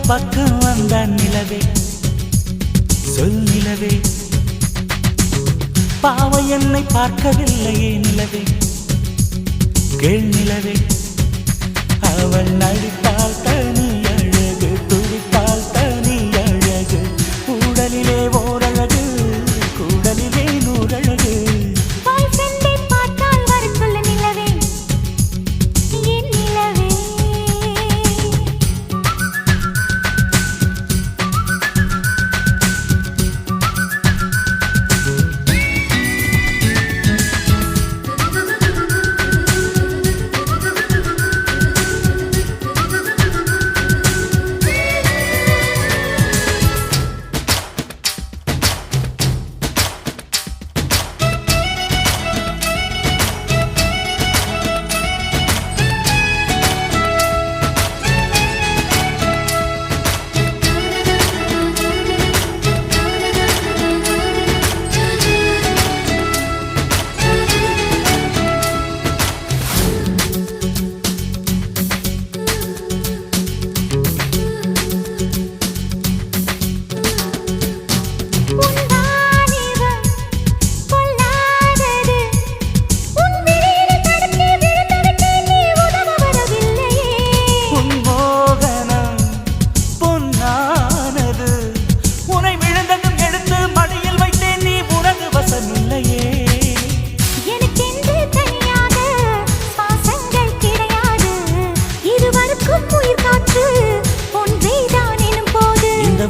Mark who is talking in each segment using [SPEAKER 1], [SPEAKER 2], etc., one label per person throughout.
[SPEAKER 1] பக்கம் வந்தான் நிலவே சொல் நிலவே பாவை என்னை பார்க்கவில்லையே நிலவே கேள் நிலவே அவள் நடித்தால் தனி அழகு துடித்தால் தனி அழகு கூடலிலே ஓரழகு கூடலிலே நூறழகு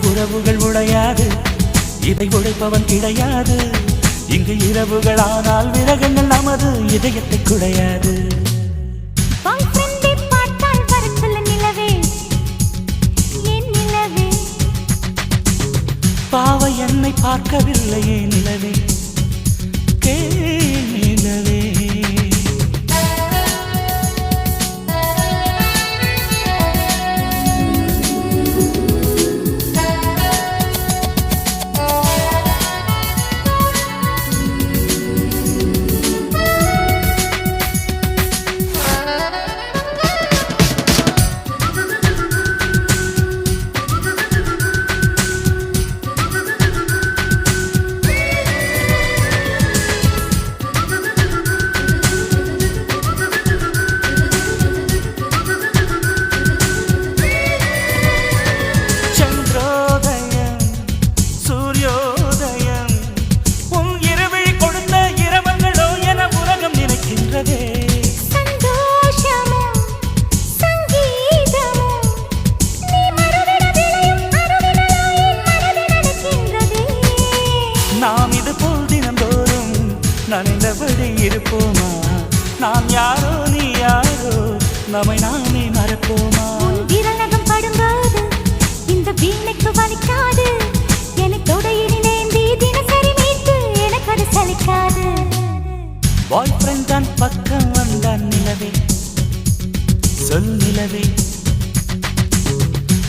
[SPEAKER 1] உறவுகள் உடையாது இதை உடைப்பவன் கிடையாது இங்கு இரவுகள் ஆனால் விரகங்கள் நமது இதயத்தை குடையாது பாவை என்னை பார்க்கவில்லையே நிலவே கேள் நிலவே நாம் இது போல் தினந்தோறும் நனைந்தபடி இருப்போமா நாம் யாரோ நீ யாரோ நம்மை நாமே மறப்போமா
[SPEAKER 2] விரலகம் படும்போது இந்த வீணைக்கு வலிக்காது எனக்கு தொடையினேந்தி தினசரி மீட்டு எனக்கு அது சலிக்காது
[SPEAKER 1] பாய் ஃப்ரெண்ட் தான் பக்கம் வந்தான் நிலவே சொல் நிலவே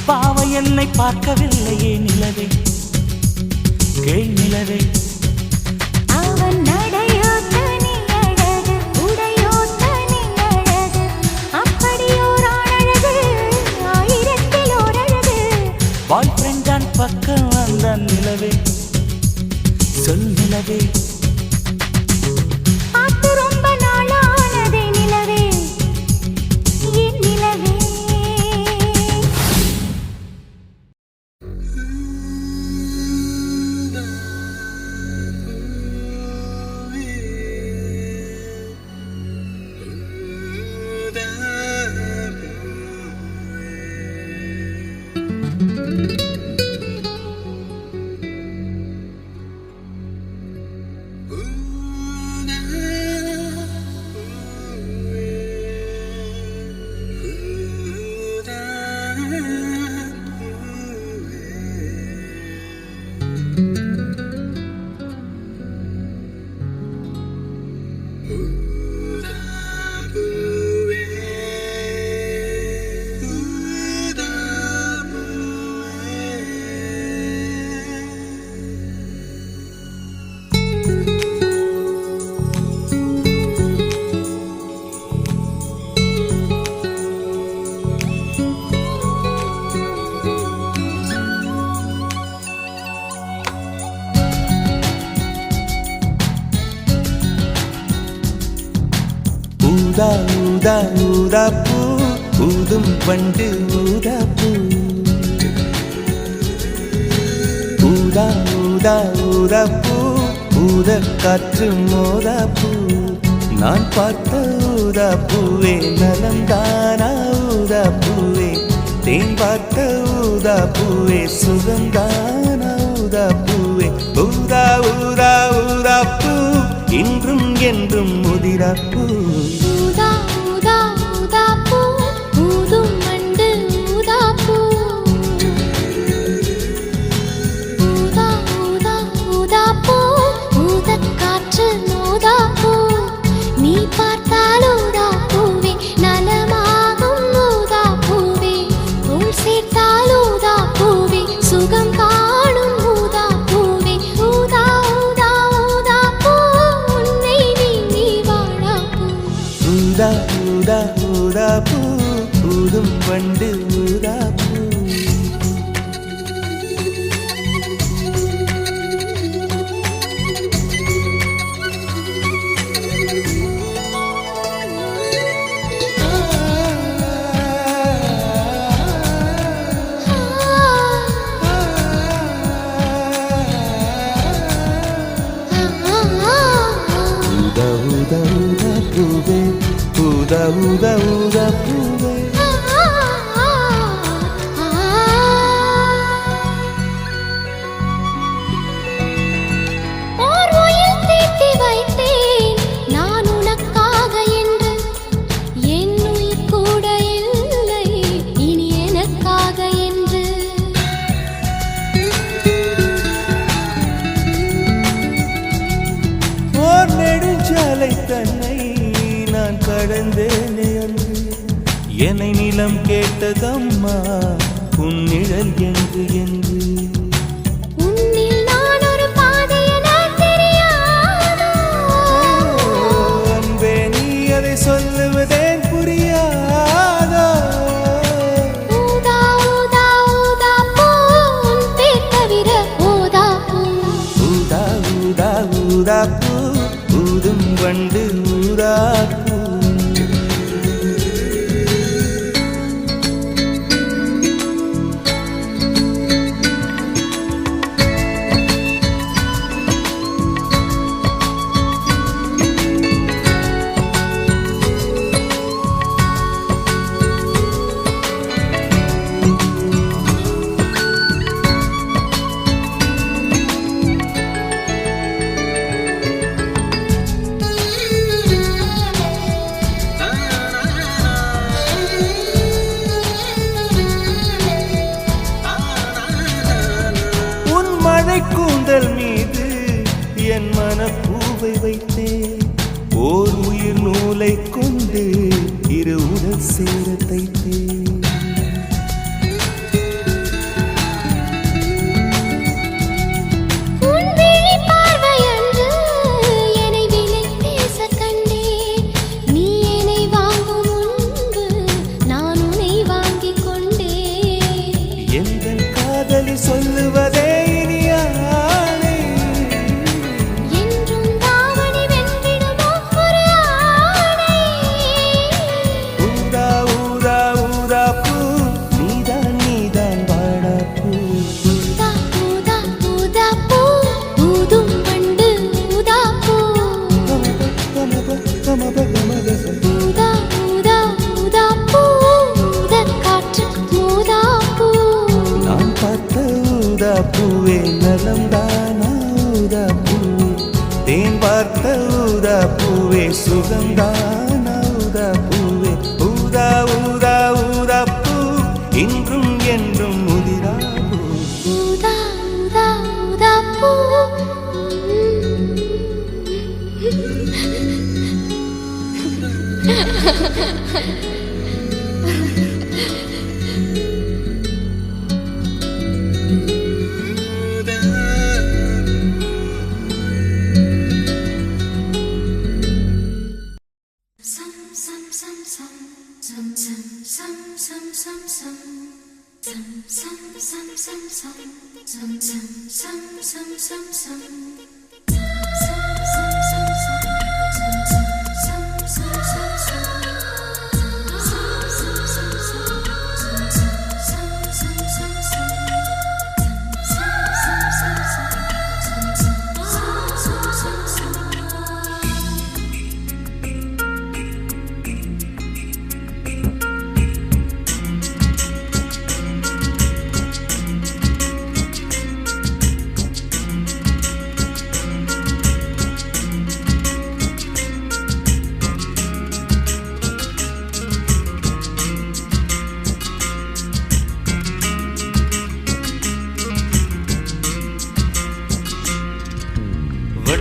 [SPEAKER 1] பாவை என்னை பார்க்கவில்லையே நிலவே கேள் நிலவே
[SPEAKER 2] அவன் நடையோ தனி அழகு உடையோ தனி அழகு அப்படியோரான் அழகு ஆயிரத்தில் ஓரழகு
[SPEAKER 1] பாய் ஃப்ரெண்ட் தான் பக்கம் வந்தான் நிலவே சொல் நிலவே
[SPEAKER 2] பார்த்து ரொம்ப நாளானதே நிலவே என் நிலவே
[SPEAKER 1] ஊதா ஊதா ஊதா பூ ஊதும் பண்டு ஊதா பூ ஊதா ஊதா ஊதா பூ ஊத காற்று மோதா பூ நான் பார்த்த ஊதா பூவே நலந்தானா ஊதா பூவே தேன் பார்த்த ஊதா பூவே சுகந்தானா ஊதா பூவே ஊதா ஊதா ஊதா பூ இன்றும் என்றும் முதிரா பூ
[SPEAKER 2] ஊதா ஊதா ஊதா பூ ஊதும் மண்டு ஊதா பூ ஊதா ஊதா ஊதா பூ ஊதக் காற்று மோதா பூ நீ பார்த்தால் ஊதா பூவே நலமாகும் ஊதா பூவே உள் சேர்த்தால் ஊதா பூவே சுகம் காணும் ஊதா பூவே ஊதா ஊதா ஊதா பூ உன்னை நீ வாழா பூ
[SPEAKER 1] ஊதா ஊதா ஊதா பூ ஊதும் பண்டு ஊதா பூ ஊதா ஊதா ஊதா பூவே ஊதா ஊதா ஊதா பூவே
[SPEAKER 2] ஓர் உயிர் தீட்டி வைத்தேன் நான் உனக்காக என்று என் உயிர் கூட இல்லை இனி எனக்காக என்று
[SPEAKER 1] ஓர் நெடுஞ்சாலை தன்னை நான் கடந்தேனே அன்று என்னை நிலம் கேட்டதம்மா உன் நிழல் என்று என்று
[SPEAKER 2] உன்னில் நான் ஒரு பாதை என தெரியாதோ
[SPEAKER 1] அன்பே நீ அதை சொல்லுவதேன் புரியாதோ
[SPEAKER 2] ஊதா ஊதா ஊதா பூ உன் பேர் தவிர ஊதா பூ
[SPEAKER 1] ஊதா ஊதா ஊதா பூ ஊதும் வண்டு ஊதா பூ உன் மழை கூந்தல் மீது என் மனப்பூவை வைத்தேன் ஓர் உயிர் நூலை கொண்டு இரு உடல் சேர தைத்தேன்
[SPEAKER 2] உன் விழி பார்வையன்று என்னை விலை பேச கண்டேன் நீ என்னை வாங்கும் முன்பு நான் உன்னை வாங்கிக் கொண்டேன்
[SPEAKER 1] எங்கள் காதலி சொல்லுவதே இனி ஆணை
[SPEAKER 2] என்றும் தாவணி வென்றிடுமோ ஒரு ஆணை
[SPEAKER 1] ஊதா ஊதா ஊதா பூ நீதான் நீதான் வாடா பூ
[SPEAKER 2] ஊதா ஊதா ஊதா பூ ஊதும் வண்டு ஊதா பூ ஊதா ஊதா ஊதா பூ ஊதக் காற்று மோதா பூ
[SPEAKER 1] நான் பார்த்த ஊதா பூவே நலம்தானா ஊதா பூவே தேன் பார்த்த ஊதா பூவே சுகந்தானா ஊதா பூவே ஊதா ஊதா ஊதா பூ இன்றும் என்றும் முதிரா பூ
[SPEAKER 2] ஊதா ஊதா ஊதா பூ Some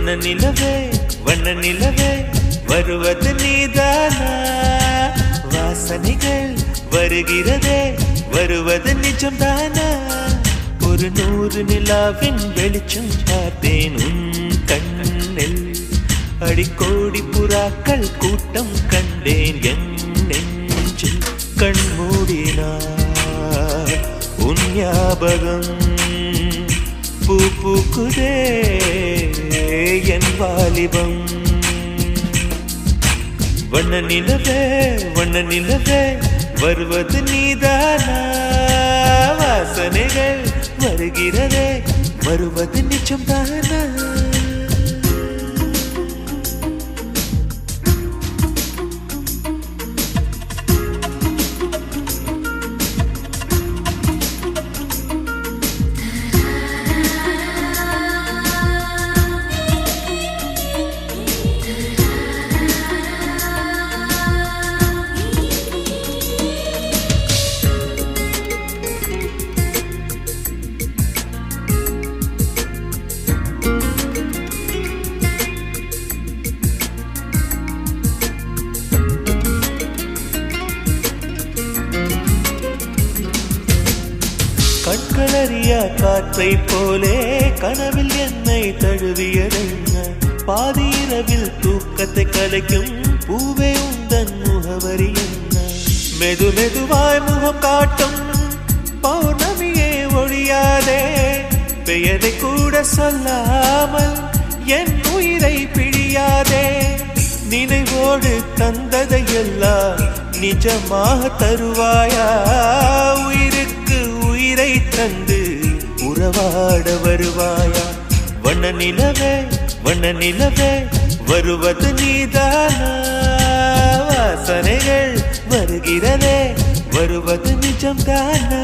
[SPEAKER 1] வண்ண நிலவே வண்ண நிலவே வருவது நீதானா வாசனைகள் வருகிறதே வருவது நிஜம்தானா ஒரு 100 நிலாவின் வெளிச்சம் பார்த்தேன் உன் கண்ணில் அடிக்கோடி புறாக்கள் கூட்டம் கண்டேன் என் நெஞ்சில் கண்மூடினார் உன் ஞாபகம் பூ பூக்குதே என் வாலிபம் வண்ண நிலவே வருவது நீதானா வாசனைகள் வருகிறதே வருவது நிஜம்தானா கண்களறியா காற்றை போலே கனவில் என்னை தழுவியதென்ன பாதி இரவில் தூக்கத்தை கலைக்கும் பூவே உந்தன் முகவரி என்ன மெது மெதுவாய் முகம் காட்டும் பௌர்ணமியே ஒழியாதே பெயரை கூட சொல்லாமல் என் உயிரை பிழியாதே நினைவோடு தந்ததையெல்லாம் நிஜமாக தருவாயா உயிருக்கு உயிரை தந்து உறவாட வருவாயா வண்ண நிலவே வருவது நீதானா வாசனைகள் வருகிறதே வருவது நிஜம்தானா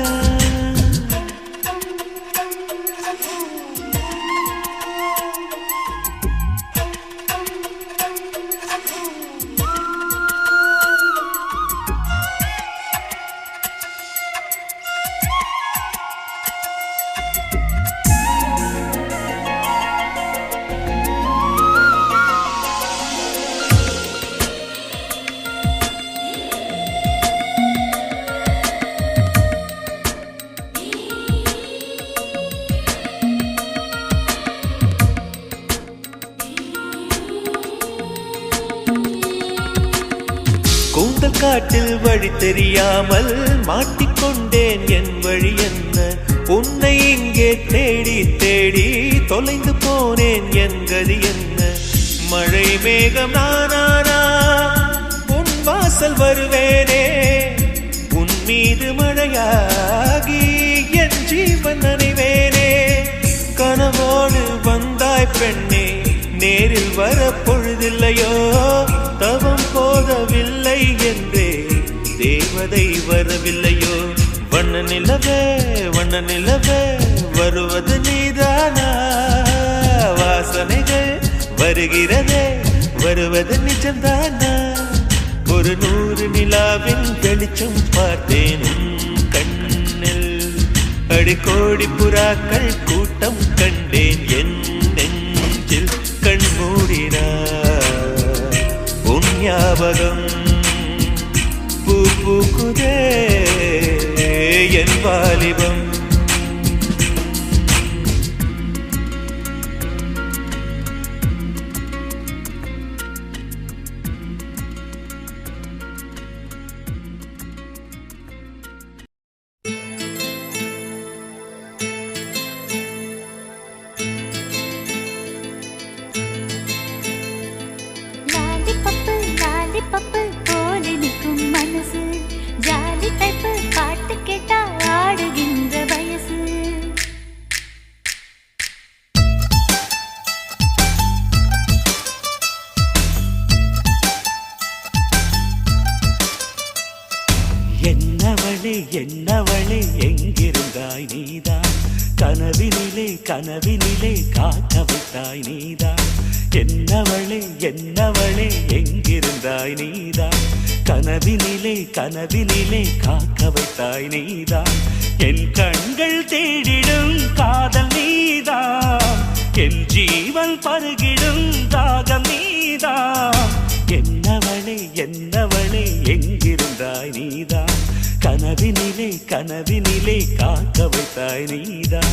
[SPEAKER 1] கூந்தல் காட்டில் வழி தெரியாமல் மாட்டிக்கொண்டேன் என் வழி என்ன உன்னை இங்கே தேடி தேடி தொலைந்து போனேன் என் கதி என்ன மழை மேகம் நானானா உன் வாசல் வருவேனே உன் மீது மழையாகி என் ஜீவன் நனைவேனே கனவோடு வந்தாய் பெண்ணே நேரில் வர பொழுதில்லையோ தவம் போதவில்லை என்றே தேவதை வரவில்லையோ வண்ண நிலவே வருவது நீதானா வாசனைகள் வருகிறதே வருவது நிஜம்தானா ஒரு 100 நிலாவின் வெளிச்சம் பார்த்தேன் கண்ணில் அடிக்கோடி புறாக்கள் கூட்டம் கண்டேன் என் நெஞ்சில் கண்மூடினார் உன் ஞாபகம் பூ பூக்குதே என் வாலிபம்
[SPEAKER 2] பப்பு போல நிற்கும் மனசு ஜாலி டைப்பு பாட்டு கேட்டா ஆடுகின்ற வயசு
[SPEAKER 1] என்னவளே எங்கிருந்தாய் நீதான் கனவினிலே காக்க வைத்தாய் நீதான் என்னவளே எங்கிருந்தாய் நீதான் கனவினிலே காக்க வைத்தாய் நீதான் என் கண்கள் தேடிடும் காதல் நீதான் என் ஜீவன் ஜீவன் பருகிடும் தாகம் நீதான். என்னவளே என்னவளே எங்கிருந்தாய் நீதான், கனவினிலே கனவினிலே காக்க வைத்தாய் நீதான்.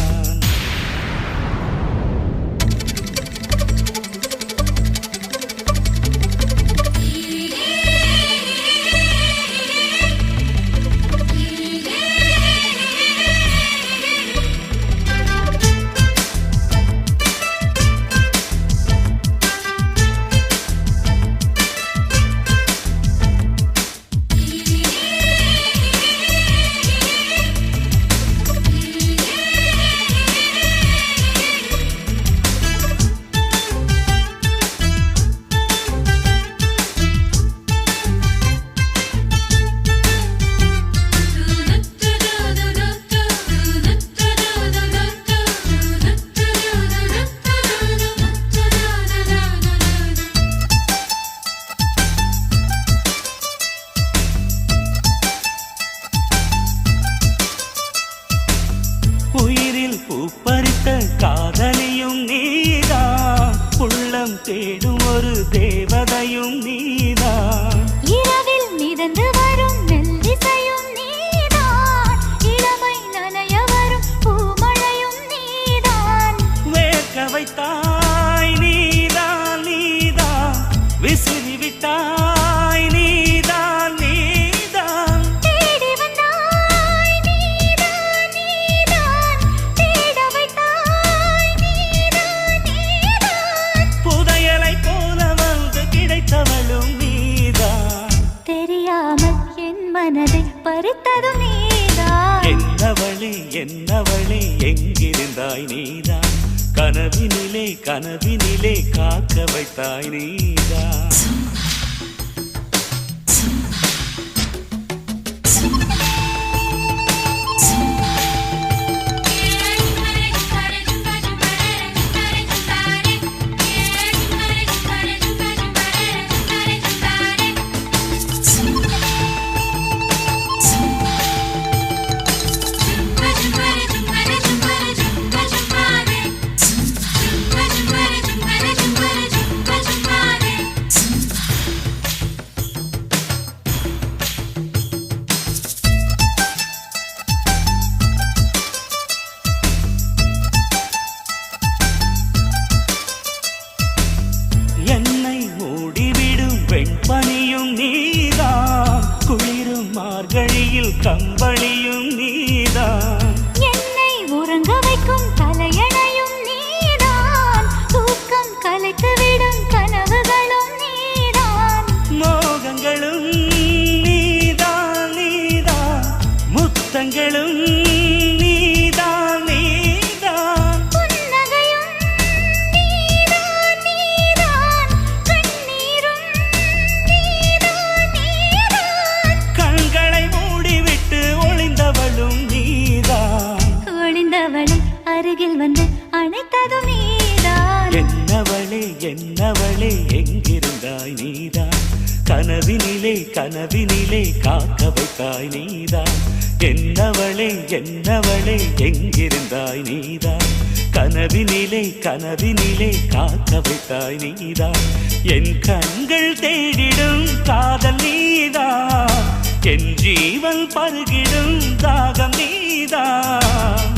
[SPEAKER 1] பூப்பறித்த காதலியும் நீதான், உள்ளம் தேடும் ஒரு தேவதையும் நீதான்.
[SPEAKER 2] இரவில் மிதந்து வரும் மெல்லிசையும் நீதான், இளமை நனைய வரும் பூமழையும் நீதான்.
[SPEAKER 1] வேர்க்க வைத்தாய் நீதான் நீதான், விசிறி விட்டாய் நீதான் நீதான்.
[SPEAKER 2] தேடி வந்தாய் நீதான் நீதான், தேட வைத்தாய் நீதான் நீதான்.
[SPEAKER 1] புதையலை போல வந்து கிடைத்தவளும் நீதான்.
[SPEAKER 2] தெரியாமல் என் மனதை பறித்ததும் நீதான்.
[SPEAKER 1] என்னவளே என்னவளே எங்கிருந்தாய் நீதான், கனவினிலே கனவினிலே காக்க வைத்தாய் நீதான். என்னை மூடிவிடும் வெண்பனியும் நீதான், குளிரும் மார்கழியில் கம்பளியும் நீதான்.
[SPEAKER 2] என்னை உறங்க வைக்கும் தலையணையும் நீதான், தூக்கம் கலைத்துவிடும் கனவுகளும் நீதான்.
[SPEAKER 1] மோகங்களும் நீதான் நீதான், முத்தங்களும் நீதான் நீதான்.
[SPEAKER 2] புன்னகையும் நீதான் நீதான், கண்ணீரும் நீதான் நீதான்.
[SPEAKER 1] கண்களை மூடிவிட்டு ஒளிந்தவளும் நீதான்.
[SPEAKER 2] ஒளிந்தவளை அருகில் வந்து அணைத்ததும் நீதான்.
[SPEAKER 1] என்னவளே என்னவளே எங்கிருந்தாய் நீதான், கனவினிலே கனவினிலே காக்க வைத்தாய் நீதான். என்னவளே என்னவளே எங்கிருந்தாய் நீதான், கனவினிலே கனவினிலே காக்க வைத்தாய் நீதான். என் கண்கள் தேடிடும் காதல் நீதான், என் ஜீவன் பருகிடும் தாகம் நீதான்.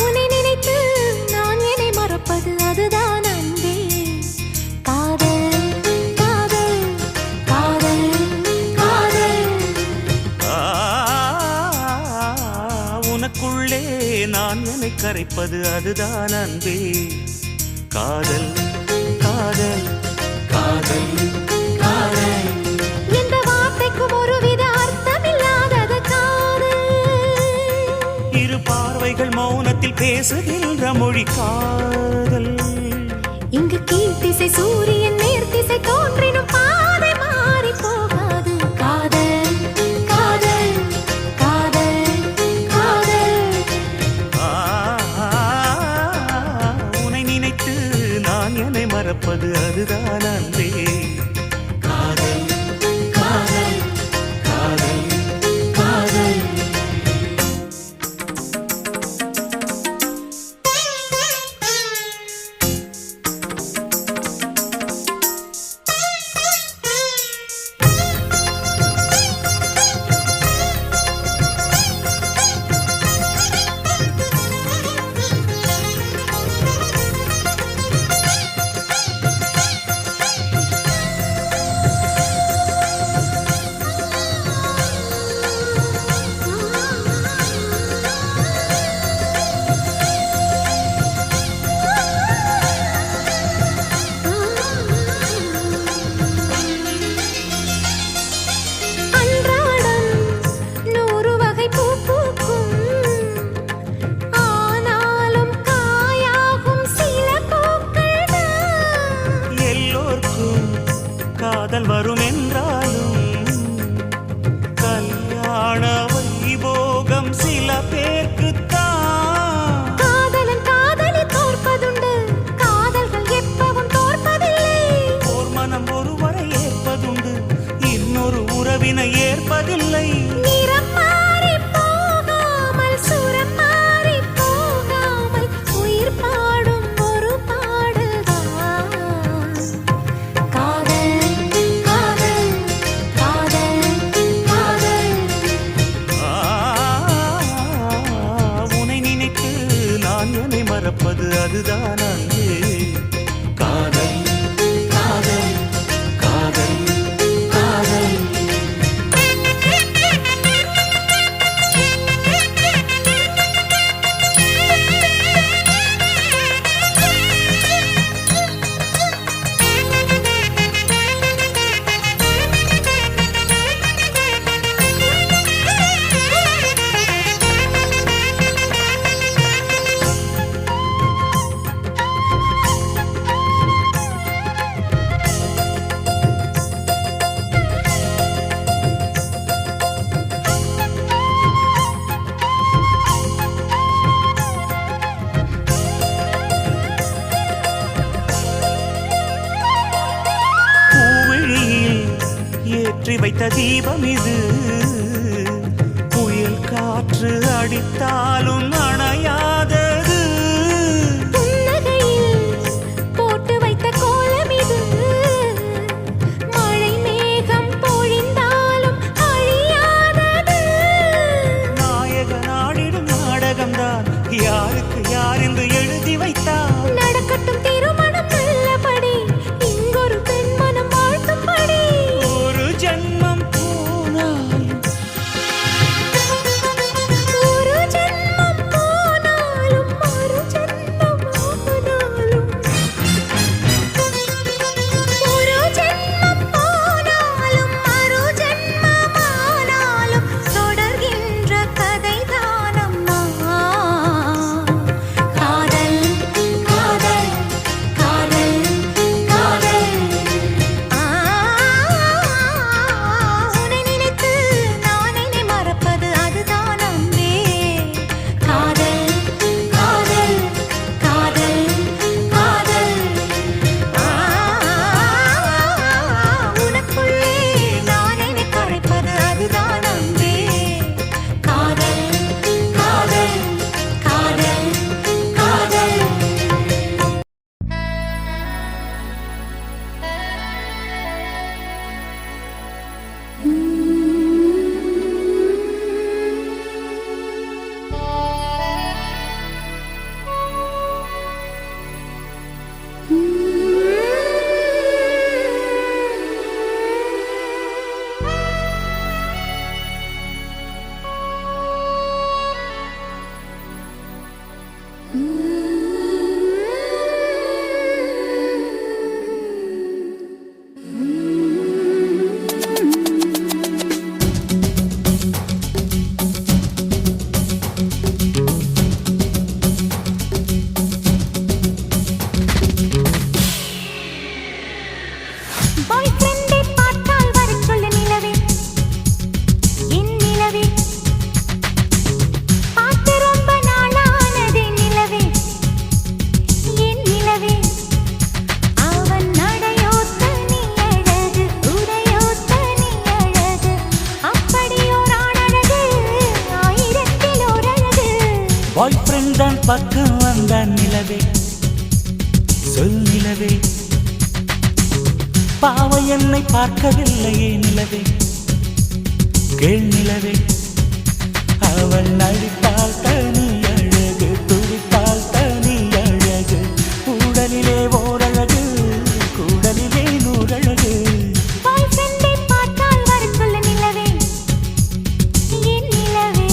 [SPEAKER 2] உன்னை நினைத்து நான் என்னை மறப்பது அதுதான் அன்பே. காதல் காதல் காதல் காதல்.
[SPEAKER 1] உனக்குள்ளே நான் என்னை கரைப்பது அதுதான் அன்பே. காதல் காதல் காதல் காதல்.
[SPEAKER 2] எந்த வார்த்தைக்கும் ஒருவித அர்த்தமில்லாதது காதல்.
[SPEAKER 1] இரு பார்வைகள் மௌனத்தில் பேசுகின்ற மொழி காதல்.
[SPEAKER 2] இங்கு கீழ்த்திசை சூரியன் நேர்த்திசை தோன்றினும் பாதை மாறி போகாது. காதல்
[SPEAKER 1] வரும் என்றாலும் கல்யாண வைபோகம் சில பேர்க்குத்தான்.
[SPEAKER 2] காதலன் காதலி தோற்பதுண்டு, காதல்கள் எப்பவும் தோற்பதில்லை.
[SPEAKER 1] ஓர் மனம் ஒருவரை ஏற்பதுண்டு, இன்னொரு உறவினை ஏற்பதில்லை.
[SPEAKER 2] நிறம் மாறி போகாமல், சுரம் மாறி போகாமல், உயிர் பாடும் ஒரு பாடல்தான். காதல் காதல் காதல் காதல்.
[SPEAKER 1] உனை நினைத்து நான் என்னை மறப்பது அதுதான் அங்கே. காதல் காதல் காதல் காதல். பூவிழியில் ஏற்றி வைத்த தீபம் இது, புயல் காற்று அடித்தாலும் அணையாதது.
[SPEAKER 2] புன்னகையில் போட்டு வைத்த கோலம் இது, மழை மேகம் பொழிந்தாலும் அழியாதது.
[SPEAKER 1] நாயக நாடிடும் நாடகம்தான் யாருக்கு யார் என்று எழுதி வைத்தார்.
[SPEAKER 2] நடக்கட்டும் திருமணம் நல்லபடி, இங்கொரு பெண் மனம் வாழ்த்தும்படி.
[SPEAKER 1] ஒரு ஜன்மம் போனாலும்
[SPEAKER 2] ஒரு ஜென்மம் போனாலும், மறு ஜென்மம் ஆனாலும். ஒரு ஜென்மம் போனாலும், மறு ஜென்மம் ஆனாலும், தொடர்கின்ற கதைதானம்மா. காதல் காதல் காதல் காதல். உன்னை நினைத்து நான் என்னை மறப்பது அதுதான் அன்பே. காதல் காதல் காதல் காதல். உனக்குள்ளே நான் என்னை கரைப்பது அதுதான் அன்பே. காதல் காதல் காதல் காதல். பாய் ஃப்ரெண்டை பார்த்தால் வரச் சொல்லு நிலவே, என் நிலவே. பார்த்து ரொம்ப நாளானதே நிலவே, என் நிலவே. அவன் நடையோத்த நீ அழகு, உடையோத்த நீ அழகு, அப்படியோர் ஆணழகு, ஆயிரத்தில் ஓர் அழகு.
[SPEAKER 1] பாய் ஃப்ரெண்ட் தான் பக்கம் வந்தான் நிலவே, சொல் நிலவே. பாவை என்னை பார்க்கவில்லையே நிலவே, கேள் நிலவே. அவள் நடித்தால் தனி அழகு, துடித்தால் தனி அழகு, உடலிலே ஓரழகு, கூடலிலே நூறழகு.
[SPEAKER 2] பாய் ஃப்ரெண்டை பார்த்தால் வரச் சொல்லு நிலவே, என் நிலவே.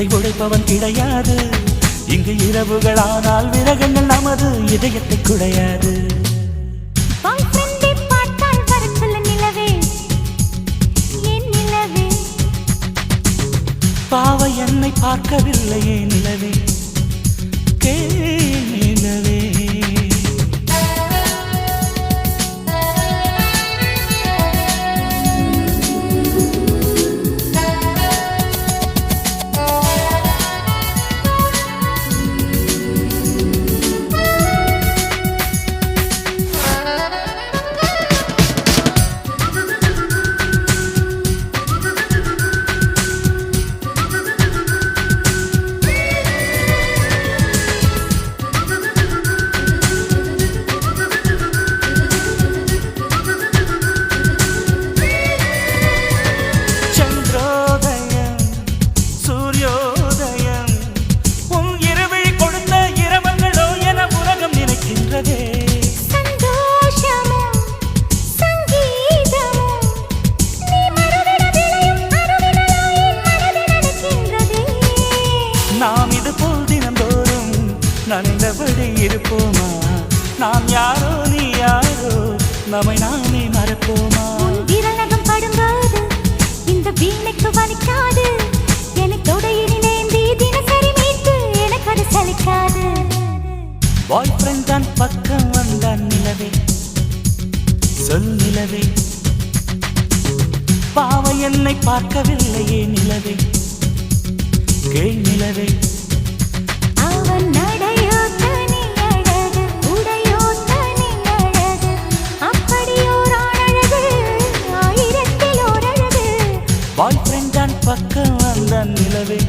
[SPEAKER 1] இதை உடைப்பவன் கிடையாது. இங்கு இரவுகளானால் விரகங்கள் நமது இதயத்தை குடையாது. பாவை என்னை பார்க்கவில்லையே நிலவே, நிலவே. நாம் இது போல் தினந்தோறும் நனைந்தபடி இருப்போமா? நாம் யாரோ நீ யாரோ, நம்மை நாமே மறப்போமா?
[SPEAKER 2] விரலகம் படும்போது இந்த வீணைக்கு வலிக்காது. எனக்கு தொடையிலேந்தி தினசரி மீட்டு எனக்கு அது சலிக்காது.
[SPEAKER 1] பாய் ஃப்ரெண்ட் தான் பக்கம் வந்தான் நிலவே, சொல் நிலவே. பாவை என்னை பார்க்கவில்லையே நிலவே, நிலவே.
[SPEAKER 2] அவன் நடையோ தனி அழகு, உடையோ தனி அழகு, அப்படியோரான் அழகு, ஆயிரத்தில் ஓர் அழகு.
[SPEAKER 1] பாய் ஃப்ரெண்ட் தான் பக்கம் வந்தான் நிலவே.